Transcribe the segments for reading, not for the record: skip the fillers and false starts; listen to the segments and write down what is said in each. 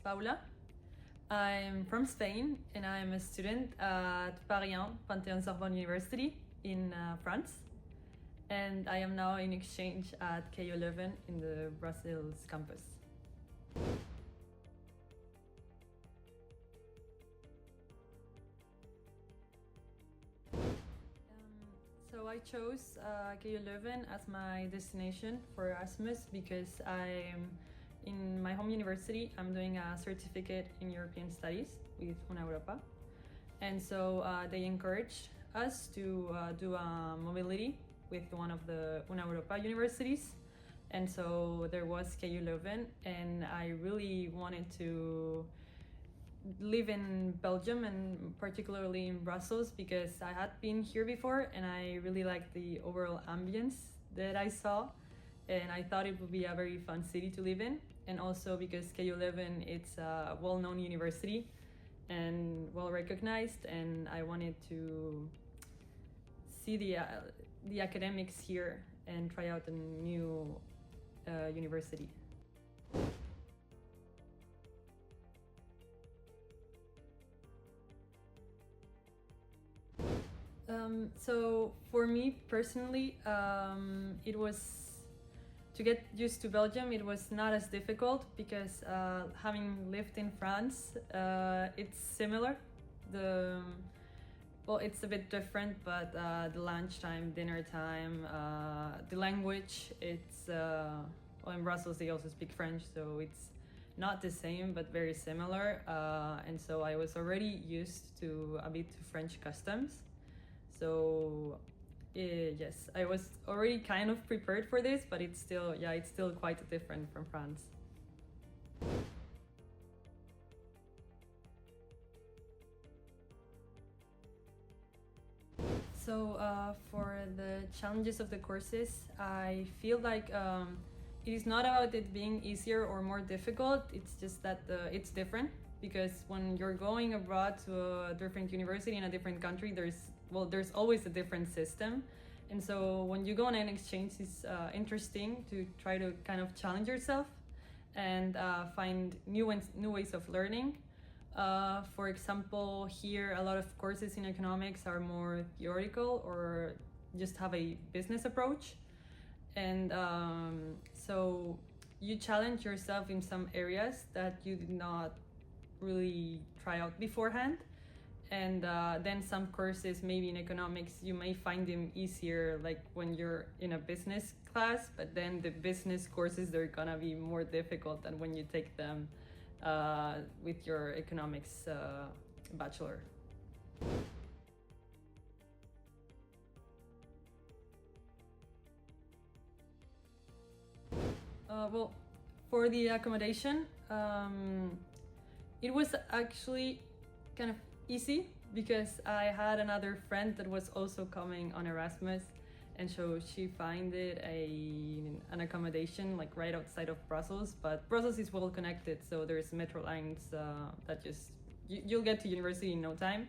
Paula. I'm from Spain and I'm a student at Paris 1 Panthéon-Sorbonne University in France. And I am now in exchange at KU Leuven in the Brussels campus. So I chose KU Leuven as my destination for Erasmus because in my home university, I'm doing a certificate in European Studies with Una Europa. And so they encouraged us to do a mobility with one of the Una Europa universities. And so there was KU Leuven, and I really wanted to live in Belgium and particularly in Brussels because I had been here before and I really liked the overall ambience that I saw, and I thought it would be a very fun city to live in. And also because KU Leuven, it's a well-known university and well-recognized, and I wanted to see the academics here and try out a new university. So for me personally, it was to get used to Belgium. It was not as difficult because having lived in France, it's similar. It's a bit different, but the lunchtime, dinner time, the language, in Brussels they also speak French, so it's not the same, but very similar. And so I was already used to a bit French customs. So yes, I was already kind of prepared for this, but it's still quite different from France. So for the challenges of the courses, I feel like it is not about it being easier or more difficult. It's just that it's different, because when you're going abroad to a different university in a different country, there's always a different system. And so when you go on an exchange, it's interesting to try to kind of challenge yourself and find new ways of learning. For example, here a lot of courses in economics are more theoretical or just have a business approach. And so you challenge yourself in some areas that you did not really try out beforehand. And then some courses, maybe in economics, you may find them easier, like when you're in a business class, but then the business courses, they're gonna be more difficult than when you take them with your economics bachelor. Well, for the accommodation, it was actually kind of easy because I had another friend that was also coming on Erasmus, and so she found an accommodation like right outside of Brussels. But Brussels is well connected, so there's metro lines that just you'll get to university in no time,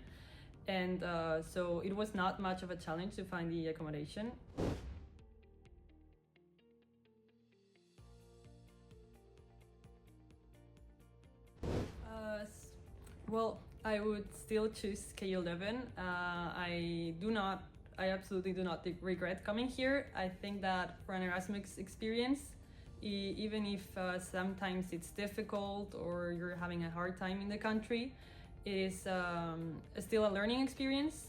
and so it was not much of a challenge to find the accommodation. Well, I would still choose KU Leuven. I absolutely do not regret coming here. I think that for an Erasmus experience, even if sometimes it's difficult or you're having a hard time in the country, it is still a learning experience.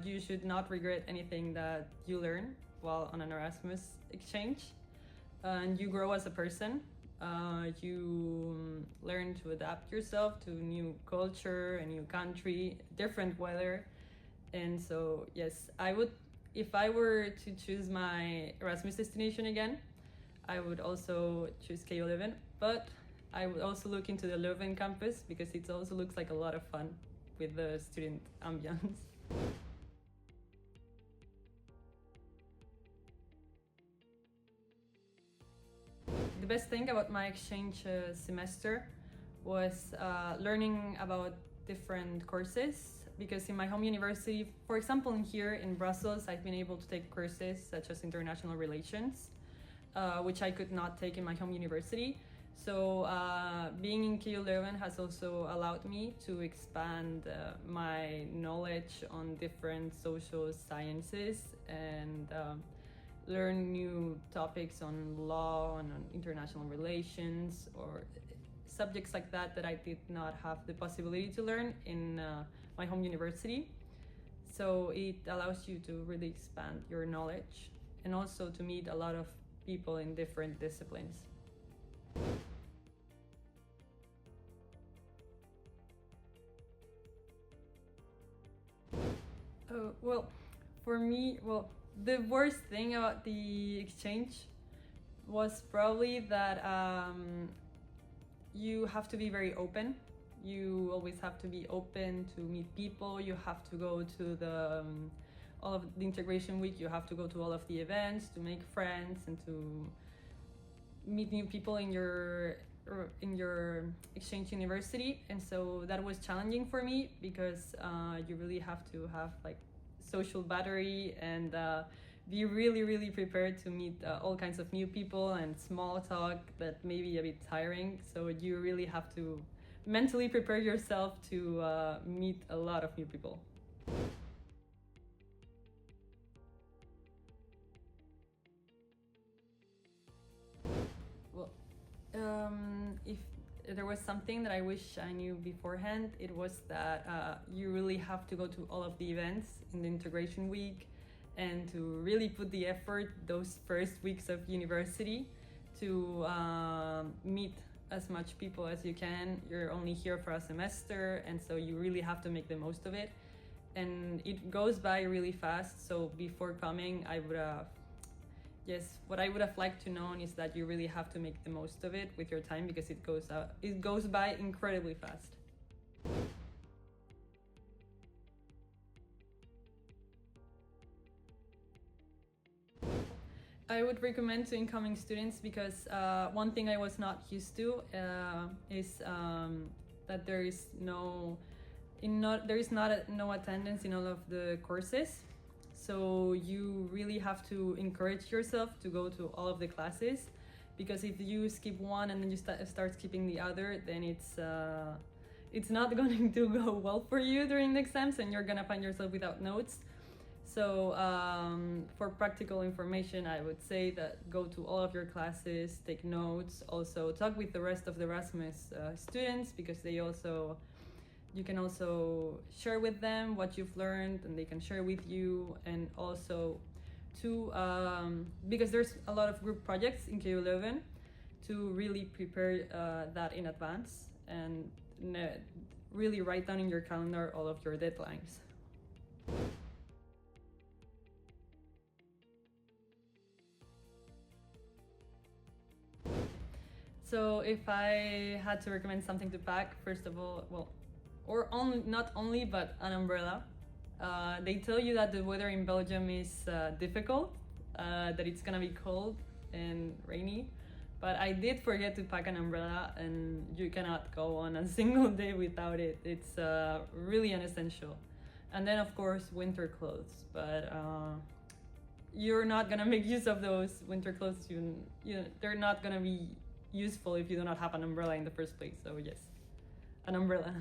You should not regret anything that you learn while on an Erasmus exchange, and you grow as a person. You learn to adapt yourself to new culture, a new country, different weather. And so yes, if I were to choose my Erasmus destination again, I would also choose KU Leuven, but I would also look into the Leuven campus because it also looks like a lot of fun with the student ambience. The best thing about my exchange semester was learning about different courses, because in my home university, for example, here in Brussels, I've been able to take courses such as international relations, which I could not take in my home university. So being in KU Leuven has also allowed me to expand my knowledge on different social sciences and learn new topics on law and on international relations or subjects like that that I did not have the possibility to learn in my home university. So it allows you to really expand your knowledge and also to meet a lot of people in different disciplines. Well, for me, well, the worst thing about the exchange was probably that you have to be very open. You always have to be open to meet people. You have to go to the all of the integration week. You have to go to all of the events to make friends and to meet new people in your exchange university. And so that was challenging for me because you really have to have like social battery and be really prepared to meet all kinds of new people and small talk that may be a bit tiring. So you really have to mentally prepare yourself to meet a lot of new people. Well, if there was something that I wish I knew beforehand, it was that you really have to go to all of the events in the integration week and to really put the effort those first weeks of university to meet as much people as you can. You're only here for a semester, and so you really have to make the most of it. And it goes by really fast, so before coming, what I would have liked to know is that you really have to make the most of it with your time because it goes by incredibly fast. I would recommend to incoming students because one thing I was not used to is that there is no attendance in all of the courses. So you really have to encourage yourself to go to all of the classes, because if you skip one and then you start skipping the other, then it's not going to go well for you during the exams, and you're gonna find yourself without notes. So for practical information, I would say that go to all of your classes, take notes, also talk with the rest of the Erasmus students, because you can also share with them what you've learned and they can share with you. And also because there's a lot of group projects in KU Leuven, to really prepare that in advance and really write down in your calendar all of your deadlines. So if I had to recommend something to pack, first of all, not only, but an umbrella. They tell you that the weather in Belgium is difficult, that it's gonna be cold and rainy, but I did forget to pack an umbrella, and you cannot go on a single day without it. It's really an essential. And then of course winter clothes, but you're not gonna make use of those winter clothes. They're not gonna be useful if you do not have an umbrella in the first place. So yes, an umbrella.